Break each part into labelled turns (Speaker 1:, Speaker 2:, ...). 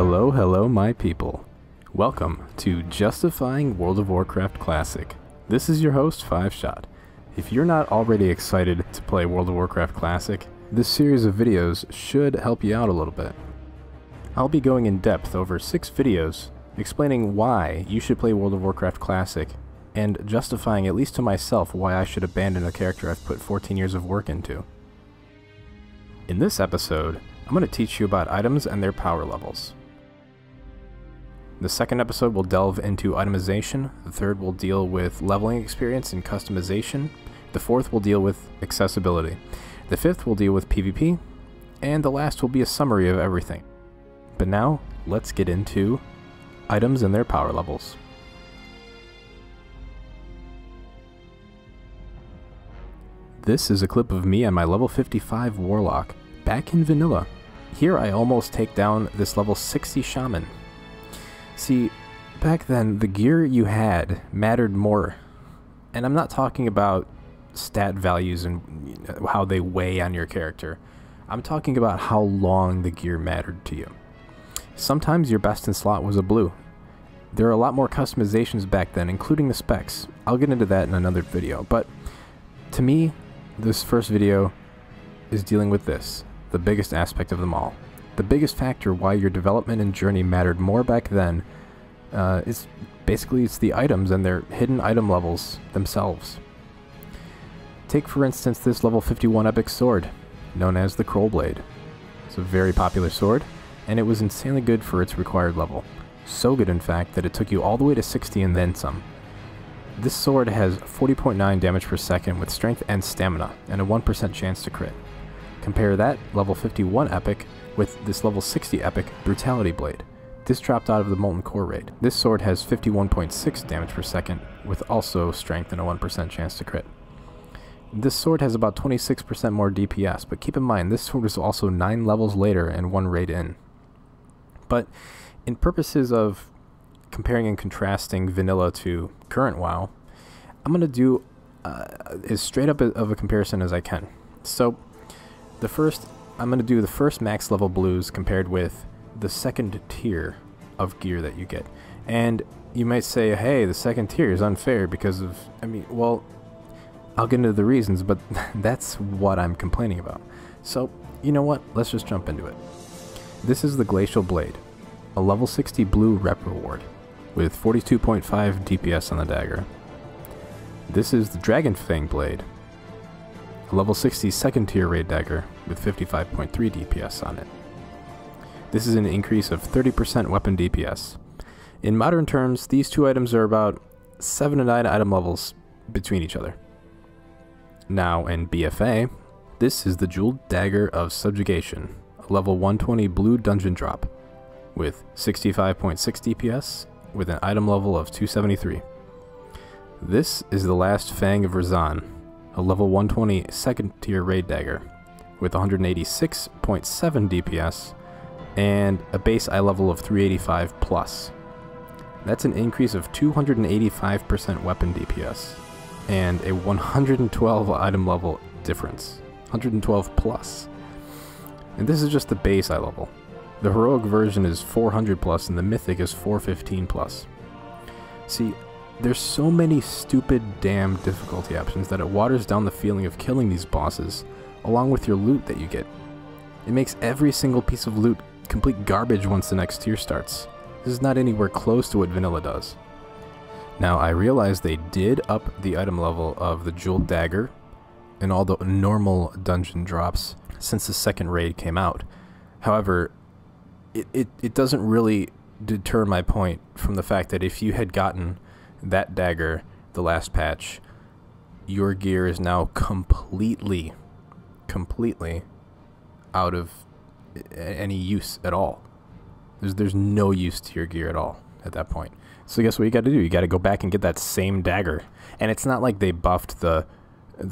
Speaker 1: Hello, hello my people. Welcome to Justifying World of Warcraft Classic. This is your host, 5Shot. If you're not already excited to play World of Warcraft Classic, this series of videos should help you out a little bit. I'll be going in depth over 6 videos explaining why you should play World of Warcraft Classic and justifying, at least to myself, why I should abandon a character I've put 14 years of work into. In this episode, I'm going to teach you about items and their power levels. The second episode will delve into itemization, the third will deal with leveling experience and customization, the fourth will deal with accessibility, the fifth will deal with PvP, and the last will be a summary of everything. But now, let's get into items and their power levels. This is a clip of me and my level 55 Warlock, back in vanilla. Here I almost take down this level 60 Shaman. See, back then the gear you had mattered more. And I'm not talking about stat values and how they weigh on your character. I'm talking about how long the gear mattered to you. Sometimes your best in slot was a blue. There are a lot more customizations back then, including the specs. I'll get into that in another video, but to me, this first video is dealing with this, the biggest aspect of them all. The biggest factor why your development and journey mattered more back then is basically it's the items and their hidden item levels themselves. Take for instance this level 51 epic sword, known as the Crollblade. It's a very popular sword, and it was insanely good for its required level. So good in fact that it took you all the way to 60 and then some. This sword has 40.9 damage per second with strength and stamina, and a 1% chance to crit. Compare that level 51 epic with this level 60 epic Brutality Blade. This dropped out of the Molten Core raid. This sword has 51.6 damage per second with also strength and a 1% chance to crit. This sword has about 26% more DPS, but keep in mind this sword is also 9 levels later and 1 raid in. But in purposes of comparing and contrasting vanilla to current WoW, I'm going to do as straight up of a comparison as I can. So I'm going to do the first max level blues compared with the second tier of gear that you get. And you might say, hey, the second tier is unfair because of, well, I'll get into the reasons, but that's what I'm complaining about. So, you know what? Let's just jump into it. This is the Glacial Blade, a level 60 blue rep reward with 42.5 DPS on the dagger. This is the Dragon Fang Blade, a level 60 second tier raid dagger with 55.3 DPS on it. This is an increase of 30% weapon DPS. In modern terms, these two items are about 7 to 9 item levels between each other. Now in BFA, this is the Jeweled Dagger of Subjugation, a level 120 blue dungeon drop with 65.6 DPS with an item level of 273. This is the Last Fang of Razan, a level 120 second tier raid dagger with 186.7 DPS and a base eye level of 385 plus. That's an increase of 285% weapon DPS and a 112 item level difference, 112 plus. And this is just the base eye level. The heroic version is 400 plus and the mythic is 415 plus. See, there's so many stupid damn difficulty options that it waters down the feeling of killing these bosses, along with your loot that you get. It makes every single piece of loot complete garbage once the next tier starts. This is not anywhere close to what vanilla does. Now I realize they did up the item level of the Jeweled Dagger and all the normal dungeon drops since the second raid came out. However, it doesn't really deter my point from the fact that if you had gotten that dagger the last patch, your gear is now completely out of any use at all. There's no use to your gear at all at that point. So guess what you got to do? You got to go back and get that same dagger. And it's not like they buffed the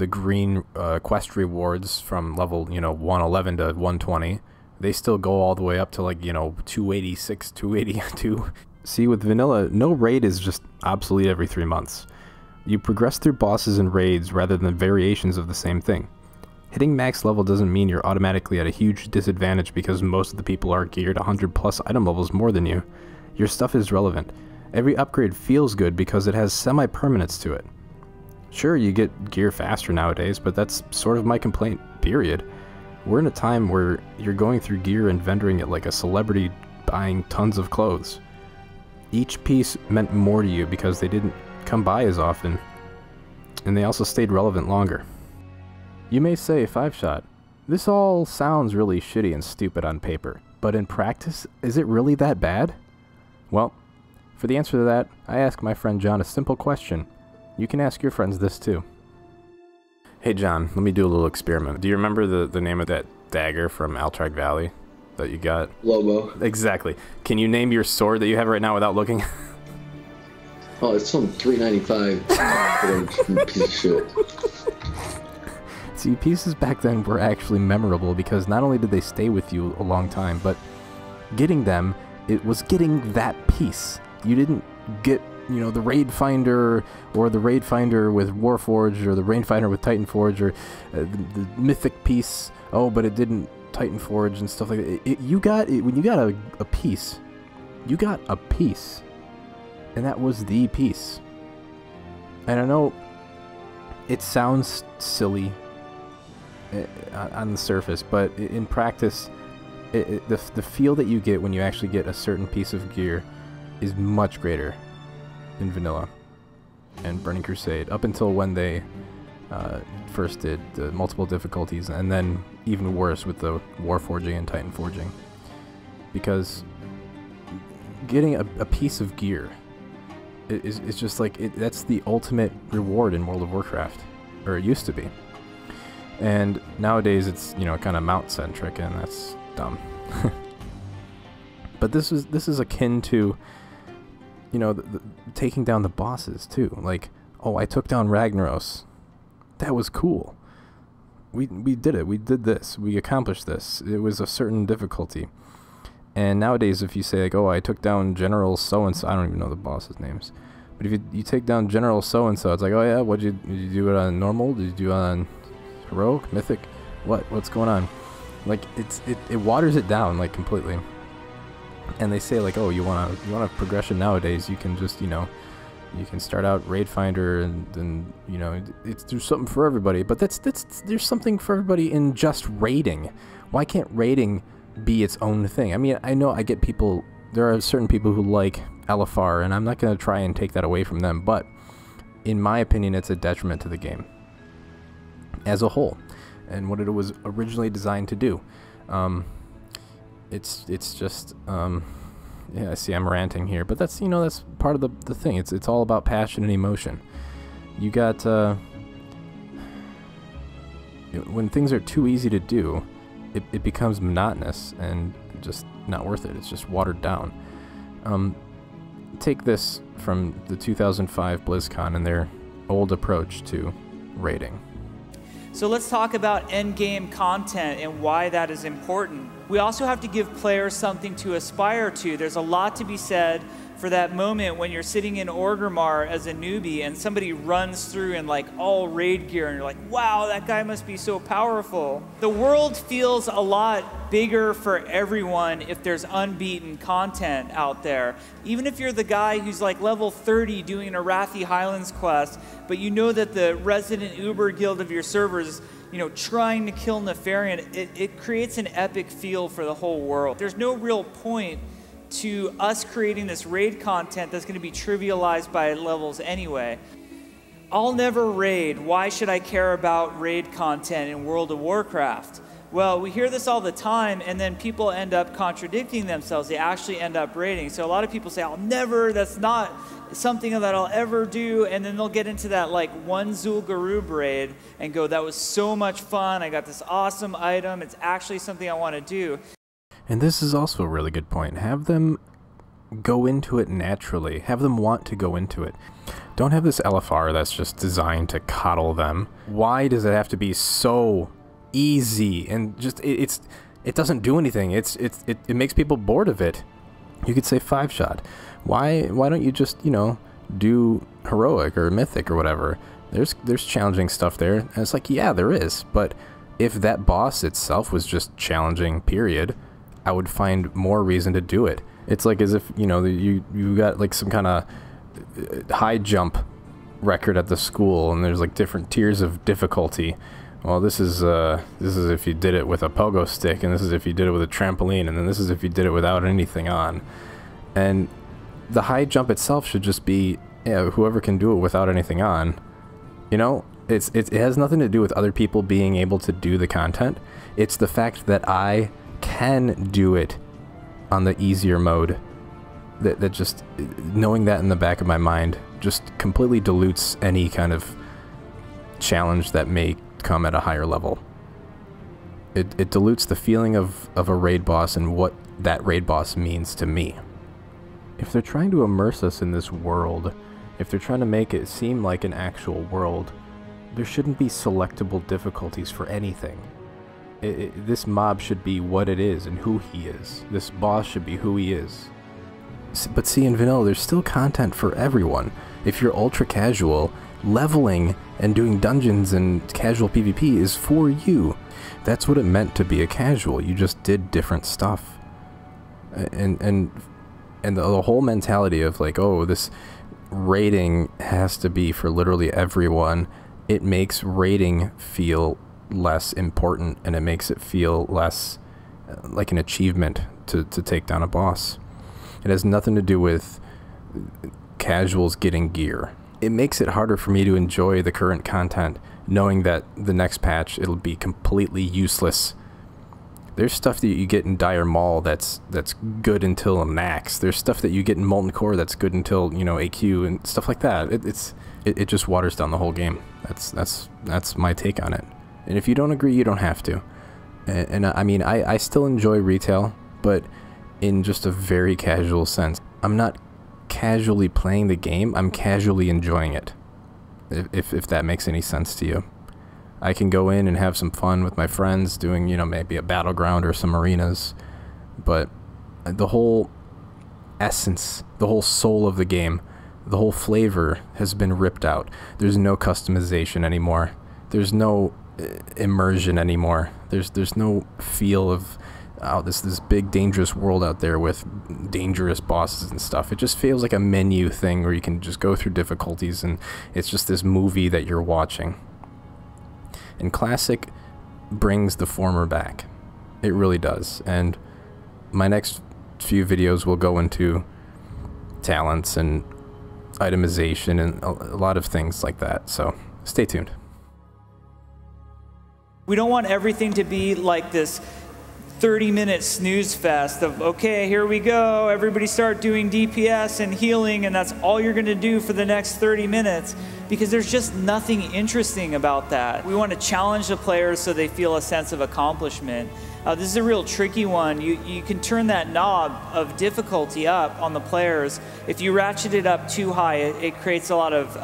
Speaker 1: green quest rewards from level 111 to 120. They still go all the way up to 286, 282. See, with vanilla, no raid is just obsolete every 3 months. You progress through bosses and raids rather than variations of the same thing. Hitting max level doesn't mean you're automatically at a huge disadvantage because most of the people are geared 100 plus item levels more than you. Your stuff is relevant. Every upgrade feels good because it has semi-permanence to it. Sure, you get gear faster nowadays, but that's sort of my complaint, period. We're in a time where you're going through gear and vendoring it like a celebrity buying tons of clothes. Each piece meant more to you because they didn't come by as often, and they also stayed relevant longer. You may say, 5-shot, this all sounds really shitty and stupid on paper, but in practice, is it really that bad? Well, for the answer to that, I ask my friend John a simple question. You can ask your friends this too. Hey John, let me do a little experiment. Do you remember the name of that dagger from Alterac Valley that you got?
Speaker 2: Lobo.
Speaker 1: Exactly. Can you name your sword that you have right now without looking?
Speaker 2: Oh, it's some $3.95 piece of shit.
Speaker 1: See, pieces back then were actually memorable because not only did they stay with you a long time, but getting them, it was getting that piece. You didn't get, you know, the Raid Finder, or the Raid Finder with Warforged, or the Raid Finder with Titanforge, or the Mythic piece, oh, but it didn't Titanforge and stuff like that. When you got a piece, you got a piece. And that was the piece. And I know it sounds silly on the surface, but in practice, the feel that you get when you actually get a certain piece of gear is much greater in Vanilla and Burning Crusade, up until when they first did the multiple difficulties, and then even worse with the Warforging and Titan Forging. Because getting a piece of gear it's just like, that's the ultimate reward in World of Warcraft, or it used to be. And nowadays it's, you know, kind of mount centric, and that's dumb. But this is akin to, you know, the taking down the bosses too. Like, oh, I took down Ragnaros. That was cool. We did it. We did this. We accomplished this. It was a certain difficulty. And nowadays, if you say, like, oh, I took down General so-and-so, I don't even know the boss's names, but if you take down General so-and-so, it's like, oh yeah, did you do it on normal? Did you do it on heroic, mythic? What's going on? Like, it waters it down, like, completely. And they say, like, oh, you want a progression nowadays, you can just, you know, you can start out Raid Finder, and you know, there's something for everybody. But there's something for everybody in just raiding. Why can't raiding be its own thing? I mean, I know I get people, there are certain people who like LFR, and I'm not going to try and take that away from them, but in my opinion, it's a detriment to the game as a whole, and what it was originally designed to do. It's just, yeah, I see I'm ranting here, but that's, you know, that's part of the thing. It's all about passion and emotion. You got, when things are too easy to do, it becomes monotonous and just not worth it. It's just watered down. Take this from the 2005 BlizzCon and their old approach to raiding.
Speaker 3: So let's talk about endgame content and why that is important. We also have to give players something to aspire to. There's a lot to be said for that moment when you're sitting in Orgrimmar as a newbie and somebody runs through in like all raid gear and you're like, wow, that guy must be so powerful. The world feels a lot bigger for everyone if there's unbeaten content out there. Even if you're the guy who's like level 30 doing a Arathi Highlands quest, but you know that the resident Uber guild of your servers, you know, trying to kill Nefarian, it creates an epic feel for the whole world. There's no real point to us creating this raid content that's going to be trivialized by levels anyway. I'll never raid. Why should I care about raid content in World of Warcraft? Well, we hear this all the time, and then people end up contradicting themselves. They actually end up raiding. So a lot of people say, I'll never, that's not something that I'll ever do, and then they'll get into that like one Zul'Gurub raid and go, that was so much fun, I got this awesome item, it's actually something I want to do.
Speaker 1: And this is also a really good point. Have them go into it naturally. Have them want to go into it. Don't have this LFR that's just designed to coddle them. Why does it have to be so easy and just it doesn't do anything? It makes people bored of it. You could say 5-shot. Why don't you just, you know, do heroic or mythic or whatever? There's challenging stuff there. And it's like, yeah, there is, but If that boss itself was just challenging, period, I would find more reason to do it. It's like as if, you know, you got like some kind of high jump record at the school, and there's like different tiers of difficulty. Well, this is if you did it with a pogo stick, and this is if you did it with a trampoline, and then this is if you did it without anything on. And the high jump itself should just be, yeah, whoever can do it without anything on. You know, it has nothing to do with other people being able to do the content. It's the fact that I can do it on the easier mode. That just, knowing that in the back of my mind just completely dilutes any kind of challenge that may come at a higher level. It dilutes the feeling of a raid boss and what that raid boss means to me. If they're trying to immerse us in this world, if they're trying to make it seem like an actual world, there shouldn't be selectable difficulties for anything. This mob should be what it is and who he is. This boss should be who he is. But see, in vanilla, there's still content for everyone. If you're ultra casual, leveling and doing dungeons and casual PvP is for you. That's what it meant to be a casual. You just did different stuff. And the whole mentality of like, oh, this raiding has to be for literally everyone, it makes raiding feel less important, and it makes it feel less like an achievement to take down a boss. It has nothing to do with casuals getting gear. It makes it harder for me to enjoy the current content, knowing that the next patch it'll be completely useless. There's stuff that you get in Dire Maul that's good until a max. There's stuff that you get in Molten Core that's good until, you know, AQ and stuff like that. It just waters down the whole game. That's my take on it. And if you don't agree, you don't have to. And I mean, I still enjoy retail, but in just a very casual sense. I'm not casually playing the game, I'm casually enjoying it. If that makes any sense to you. I can go in and have some fun with my friends doing, you know, maybe a battleground or some arenas, but the whole essence, the whole soul of the game, the whole flavor has been ripped out. There's no customization anymore. There's no immersion anymore. There's no feel of, oh, this big dangerous world out there with dangerous bosses and stuff. It just feels like a menu thing where you can just go through difficulties and it's just this movie that you're watching. And Classic brings the former back. It really does. And my next few videos will go into talents and itemization and a lot of things like that. So stay tuned.
Speaker 3: We don't want everything to be like this 30-minute snooze fest of, okay, here we go, everybody start doing DPS and healing, and that's all you're going to do for the next 30 minutes, because there's just nothing interesting about that. We want to challenge the players so they feel a sense of accomplishment. This is a real tricky one. You can turn that knob of difficulty up on the players. If you ratchet it up too high, it creates a lot of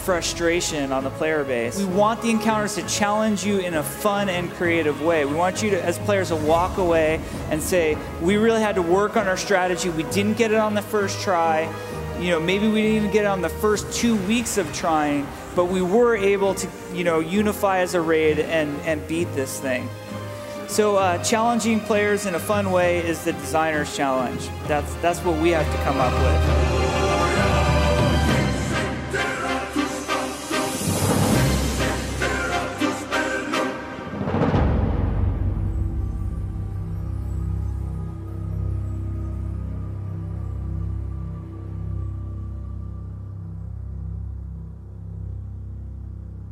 Speaker 3: frustration on the player base. We want the encounters to challenge you in a fun and creative way. We want you to, as players, to walk away and say, we really had to work on our strategy. We didn't get it on the first try. You know, maybe we didn't even get it on the first 2 weeks of trying, but we were able to, you know, unify as a raid and beat this thing. So challenging players in a fun way is the designer's challenge. That's what we have to come up with.